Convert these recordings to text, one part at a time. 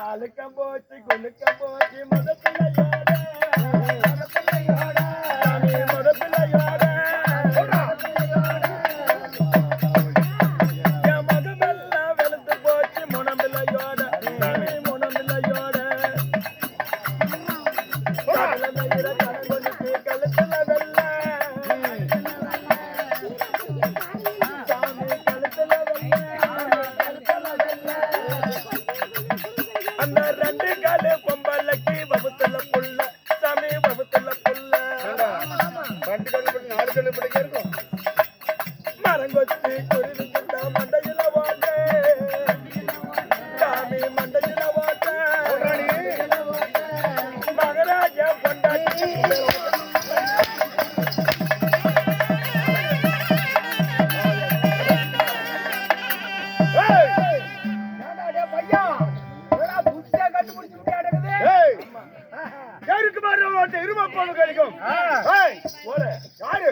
அழுக்கம் போச்சு குலுக்கம் போச்சு முதப்பிள்ளையோட என் மகமெல்லாம் வெளுத்து போச்சு முனம்பிள்ளையோட முனம்பிள்ளையோட கணக்கு கழுத்துல வெள்ள சாமி கழுத்துல அந்த ரெண்டு காலு பொம்பளைக்கு வகுத்துல புள்ள சாமி வகுத்துல புள்ள ரெண்டு காலு படி நாலு காலு படி இருக்கும் மரங்கொத்தி குருவிக்கிட்ட மண்டையில ஓட்ட சாமி மண்டையில ஓட்ட மகராஜா பொண்டாட்டி இருமப்பொண்ணு கிடைக்கும் யாரு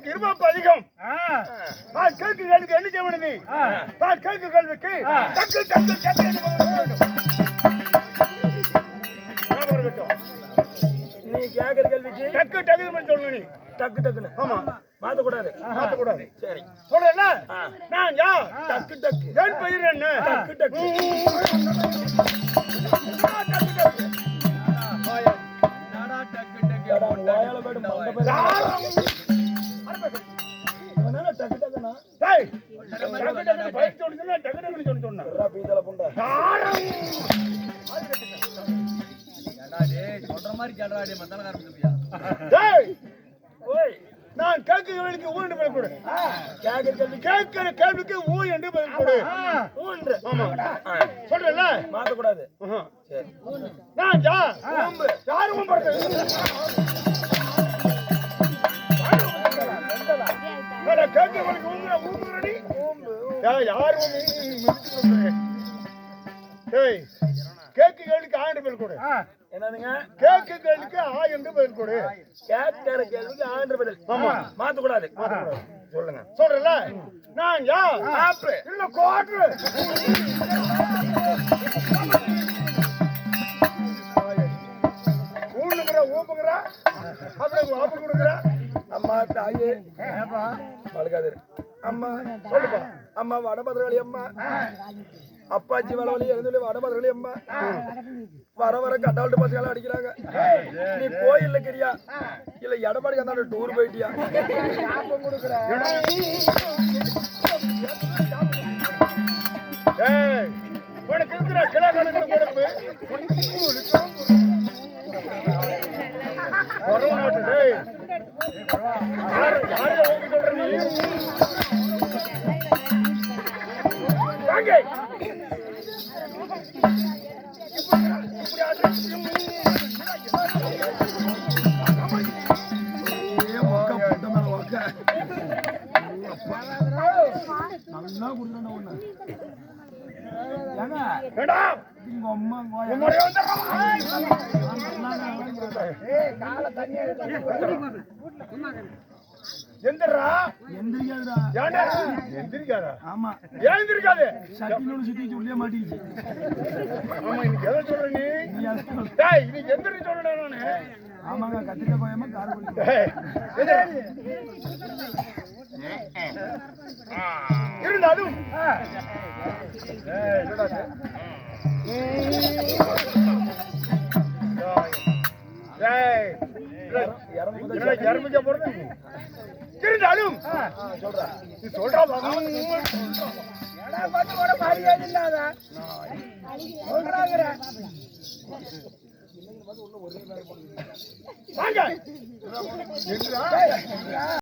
இருமப்பு அதிகம் கேக்கு கேள்விக்கு என்ன செய்ய நீ கேக்கு கேள்விக்கு நீ கேக்குற கேள்விக்கு டக்கு டக்கு சொல்லு நீ டக்கு டக்குன்னு ஆமா மாத்தக்கூடாது மாத்தக்கூடாது சரி சொல்ல நான் யா டக்கு டக்கு என் பெயர் என்ன டக்கு டக்கு வாயால போய்ட்டு மண்ட பேர் டக்கு டக்குனா டேய் டக்கு டக்கு பைக் சொன்னா டக்கு டக்குன்னு சொன்னா பீதல புண்டா ஏடா டேய் சொல்ற மாதிரி கேடா டேய் மத்தல ஆரம்பிச்சியா டேய் ஓய் நான் கேக்குற கேள்விக்கு ஊ என்று பதில் கொடு கேக்குற கேள்விக்கு ஊ என்று பதில் கொடு ஊ என்று ஆமா சொல்றல மாத்த கூடாது சரி நான் யா ஊம்பு யாரு ஊம்பறது மேல கேக்குறவனுக்கு ஊம்புறடி ஊம்பு யார் ஊம்பு டேய் கேக்கு கேள்விக்கு ஆ என்று பதில் கொடு என்னதுங்க கேக்கு கேள்விக்கு ஆ என்று பதில் கொடு கேக்குற கேள்விக்கு ஆ என்று பதில் ஆமா மாத்த கூடாது சொல்லுங்க சொல்றல நான் யா ஆப்பு இல்ல கோட்ரு ஊனுங்கற ஊப்புங்கற அப்படியே ஆப்பு கொடுங்கற அம்மா தாயே ஏப்பா மலகாதே அம்மா சொல்லுப்பா அம்மா வடபத்ரகாளி அம்மா அப்பாச்சி வளவலி எழுந்து வடபத்ரகாளி அம்மா வர வர கட்டால்ட்டு பசங்க அடிக்கிறாங்க நீ கோயில்ல கிரியா இல்ல எடப்பாடி அந்த டூர் போயிட்டியா உனக்கு இருக்கிற கிளா கணக்கு கொடுப்பு எந்திரா எந்திரிக்காதா ஆமா ஏன் எந்திரிக்காது சட்டினோட சுத்தி உள்ளே மாட்டிச்சு ஆமா இன்னைக்கு எதை சொல்ற நீ டேய் நீ எந்திரி சொல்றடா நானு ஆமாங்க கத்திட்ட போயமா கார் இருந்தாலும் இறமிக்க போறது இருந்தாலும் சொல்றா மரியாதை இல்லாத சொல்றாங்க வாங்க.